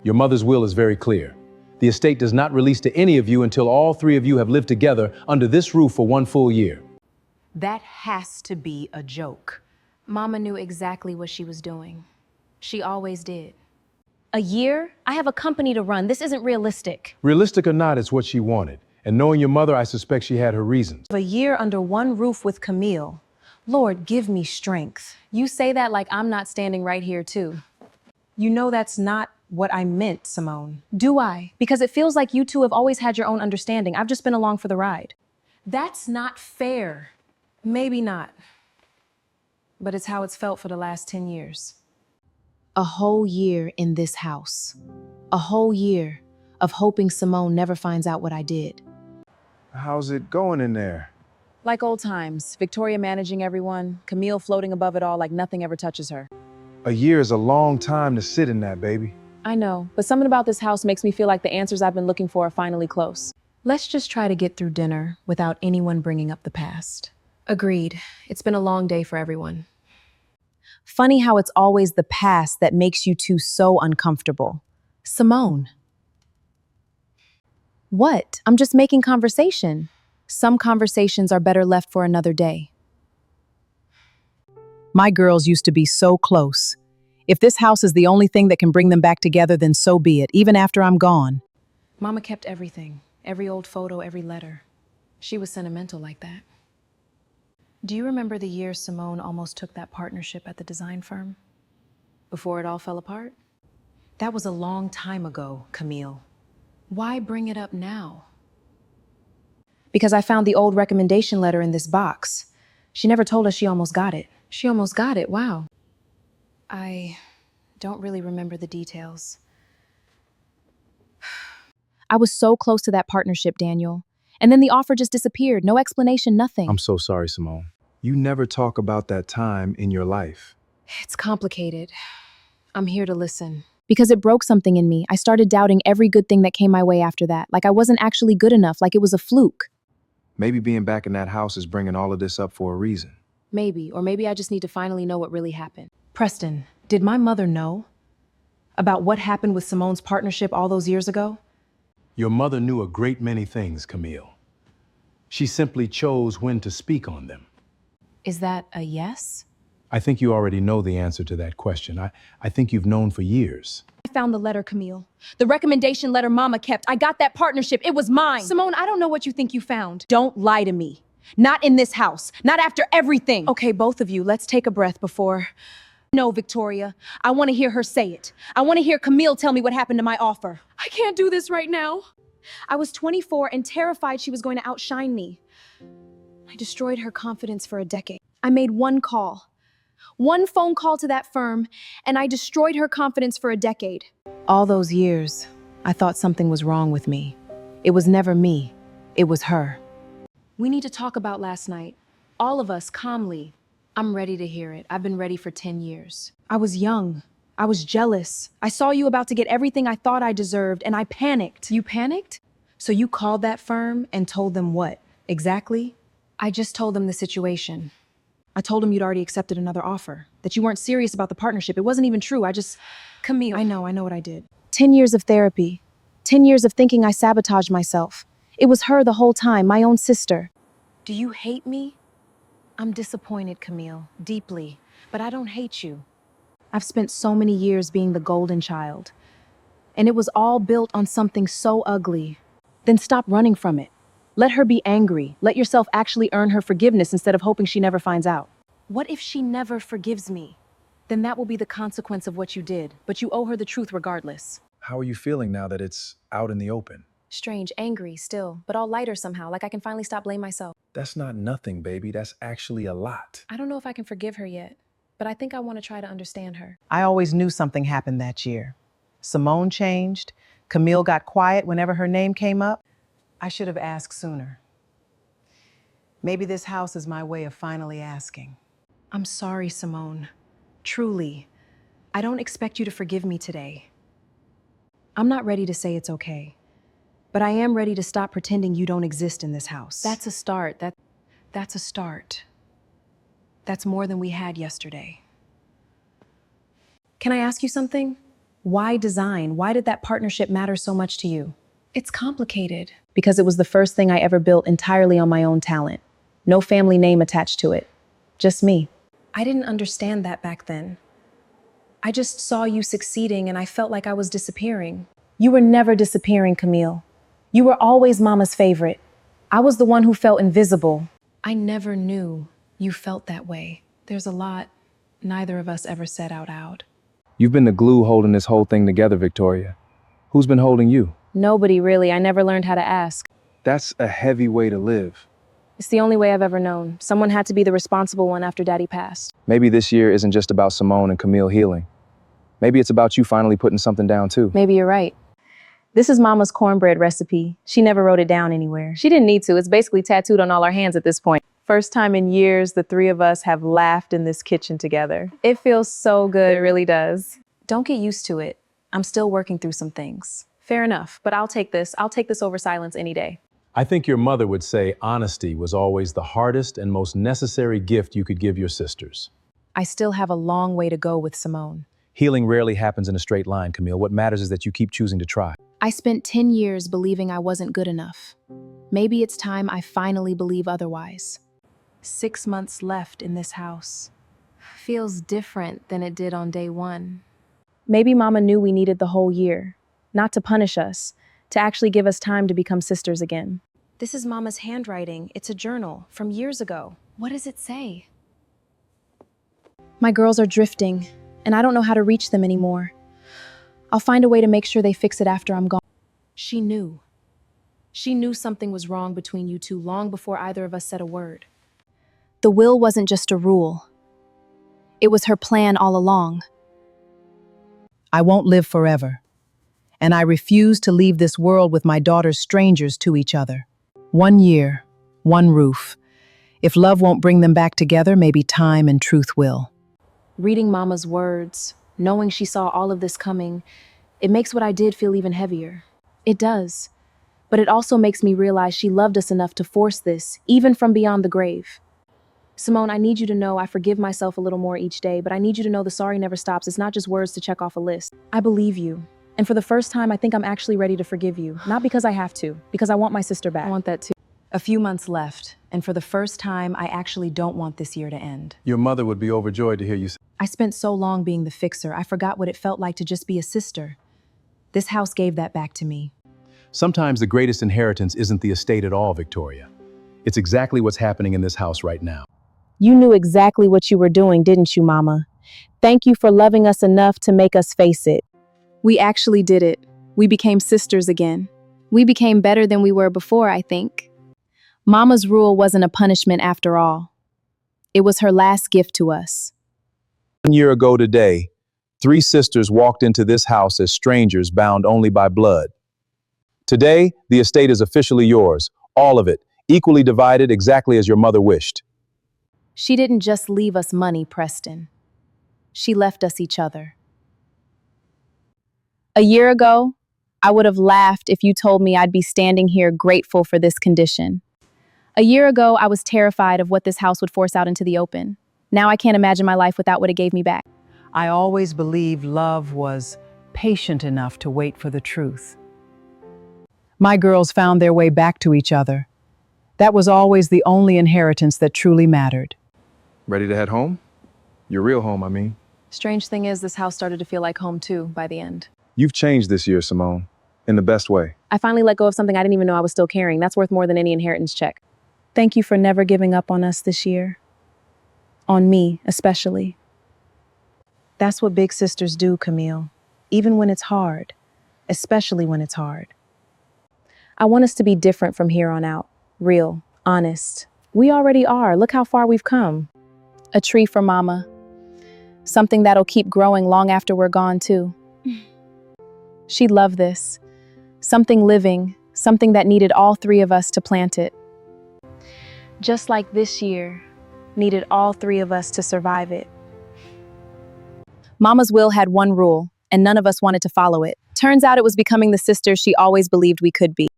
Your mother's will is very clear. The estate does not release to any of you until all three of you have lived together under this roof for 1 full year. That has to be a joke. Mama knew exactly what she was doing. She always did. A year? I have a company to run. This isn't realistic. Realistic or not, it's what she wanted. And knowing your mother, I suspect she had her reasons. A year under one roof with Camille. Lord, give me strength. You say that like I'm not standing right here too. You know that's not what I meant, Simone. Do I? Because it feels like you two have always had your own understanding. I've just been along for the ride. That's not fair. Maybe not. But it's how it's felt for the last 10 years. A whole year in this house. A whole year of hoping Simone never finds out what I did. How's it going in there? Like old times, Victoria managing everyone, Camille floating above it all like nothing ever touches her. A year is a long time to sit in that, baby. I know, but something about this house makes me feel like the answers I've been looking for are finally close. Let's just try to get through dinner without anyone bringing up the past. Agreed. It's been a long day for everyone. Funny how it's always the past that makes you two so uncomfortable. Simone. What? I'm just making conversation. Some conversations are better left for another day. My girls used to be so close. If this house is the only thing that can bring them back together, then so be it, even after I'm gone. Mama kept everything. Every old photo, every letter. She was sentimental like that. Do you remember the year Simone almost took that partnership at the design firm? Before it all fell apart? That was a long time ago, Camille. Why bring it up now? Because I found the old recommendation letter in this box. She never told us she almost got it. She almost got it, wow. I don't really remember the details. I was so close to that partnership, Daniel. And then the offer just disappeared. No explanation, nothing. I'm so sorry, Simone. You never talk about that time in your life. It's complicated. I'm here to listen. Because it broke something in me. I started doubting every good thing that came my way after that. Like I wasn't actually good enough, like it was a fluke. Maybe being back in that house is bringing all of this up for a reason. Maybe, or maybe I just need to finally know what really happened. Preston, did my mother know about what happened with Simone's partnership all those years ago? Your mother knew a great many things, Camille. She simply chose when to speak on them. Is that a yes? I think you already know the answer to that question. I think you've known for years. I found the letter, Camille. The recommendation letter Mama kept. I got that partnership. It was mine. Simone, I don't know what you think you found. Don't lie to me. Not in this house. Not after everything. Okay, both of you, let's take a breath before... No, Victoria. I want to hear her say it. I want to hear Camille tell me what happened to my offer. I can't do this right now. I was 24 and terrified she was going to outshine me. I destroyed her confidence for a decade. I made one call. One phone call to that firm, and I destroyed her confidence for a decade. All those years, I thought something was wrong with me. It was never me. It was her. We need to talk about last night. All of us, calmly. I'm ready to hear it. I've been ready for 10 years. I was young. I was jealous. I saw you about to get everything I thought I deserved, and I panicked. You panicked? So you called that firm and told them what, exactly? I just told them the situation. I told them you'd already accepted another offer, that you weren't serious about the partnership. It wasn't even true. Camille. I know what I did. 10 years of therapy. 10 years of thinking I sabotaged myself. It was her the whole time, my own sister. Do you hate me? I'm disappointed, Camille, deeply, but I don't hate you. I've spent so many years being the golden child, and it was all built on something so ugly. Then stop running from it. Let her be angry. Let yourself actually earn her forgiveness instead of hoping she never finds out. What if she never forgives me? Then that will be the consequence of what you did, but you owe her the truth regardless. How are you feeling now that it's out in the open? Strange, angry still, but all lighter somehow, like I can finally stop blaming myself. That's not nothing, baby. That's actually a lot. I don't know if I can forgive her yet, but I think I want to try to understand her. I always knew something happened that year. Simone changed. Camille got quiet whenever her name came up. I should have asked sooner. Maybe this house is my way of finally asking. I'm sorry, Simone. Truly. I don't expect you to forgive me today. I'm not ready to say it's okay. But I am ready to stop pretending you don't exist in this house. That's a start. That's a start. That's more than we had yesterday. Can I ask you something? Why design? Why did that partnership matter so much to you? It's complicated. Because it was the first thing I ever built entirely on my own talent. No family name attached to it. Just me. I didn't understand that back then. I just saw you succeeding and I felt like I was disappearing. You were never disappearing, Camille. You were always Mama's favorite. I was the one who felt invisible. I never knew you felt that way. There's a lot neither of us ever said out loud. You've been the glue holding this whole thing together, Victoria. Who's been holding you? Nobody, really. I never learned how to ask. That's a heavy way to live. It's the only way I've ever known. Someone had to be the responsible one after Daddy passed. Maybe this year isn't just about Simone and Camille healing. Maybe it's about you finally putting something down too. Maybe you're right. This is Mama's cornbread recipe. She never wrote it down anywhere. She didn't need to. It's basically tattooed on all our hands at this point. First time in years, the three of us have laughed in this kitchen together. It feels so good, it really does. Don't get used to it. I'm still working through some things. Fair enough, but I'll take this. I'll take this over silence any day. I think your mother would say honesty was always the hardest and most necessary gift you could give your sisters. I still have a long way to go with Simone. Healing rarely happens in a straight line, Camille. What matters is that you keep choosing to try. I spent 10 years believing I wasn't good enough. Maybe it's time I finally believe otherwise. 6 months left in this house. Feels different than it did on day one. Maybe Mama knew we needed the whole year. Not to punish us, to actually give us time to become sisters again. This is Mama's handwriting. It's a journal from years ago. What does it say? My girls are drifting, and I don't know how to reach them anymore. I'll find a way to make sure they fix it after I'm gone. She knew. She knew something was wrong between you two long before either of us said a word. The will wasn't just a rule. It was her plan all along. I won't live forever, and I refuse to leave this world with my daughters strangers to each other. 1 year, one roof. If love won't bring them back together, maybe time and truth will. Reading Mama's words, knowing she saw all of this coming, it makes what I did feel even heavier. It does. But it also makes me realize she loved us enough to force this, even from beyond the grave. Simone, I need you to know I forgive myself a little more each day, but I need you to know the sorry never stops. It's not just words to check off a list. I believe you. And for the first time, I think I'm actually ready to forgive you. Not because I have to, because I want my sister back. I want that too. A few months left, and for the first time, I actually don't want this year to end. Your mother would be overjoyed to hear you say. I spent so long being the fixer, I forgot what it felt like to just be a sister. This house gave that back to me. Sometimes the greatest inheritance isn't the estate at all, Victoria. It's exactly what's happening in this house right now. You knew exactly what you were doing, didn't you, Mama? Thank you for loving us enough to make us face it. We actually did it. We became sisters again. We became better than we were before, I think. Mama's rule wasn't a punishment after all. It was her last gift to us. 1 year ago today, 3 sisters walked into this house as strangers bound only by blood. Today, the estate is officially yours, all of it, equally divided exactly as your mother wished. She didn't just leave us money, Preston. She left us each other. A year ago, I would have laughed if you told me I'd be standing here grateful for this condition. A year ago, I was terrified of what this house would force out into the open. Now I can't imagine my life without what it gave me back. I always believed love was patient enough to wait for the truth. My girls found their way back to each other. That was always the only inheritance that truly mattered. Ready to head home? Your real home, I mean. Strange thing is, this house started to feel like home too by the end. You've changed this year, Simone, in the best way. I finally let go of something I didn't even know I was still carrying. That's worth more than any inheritance check. Thank you for never giving up on us this year. On me, especially. That's what big sisters do, Camille. Even when it's hard. Especially when it's hard. I want us to be different from here on out. Real, honest. We already are. Look how far we've come. A tree for Mama. Something that'll keep growing long after we're gone, too. She'd love this. Something living, something that needed all 3 of us to plant it. Just like this year needed all 3 of us to survive it. Mama's will had one rule, and none of us wanted to follow it. Turns out it was becoming the sisters she always believed we could be.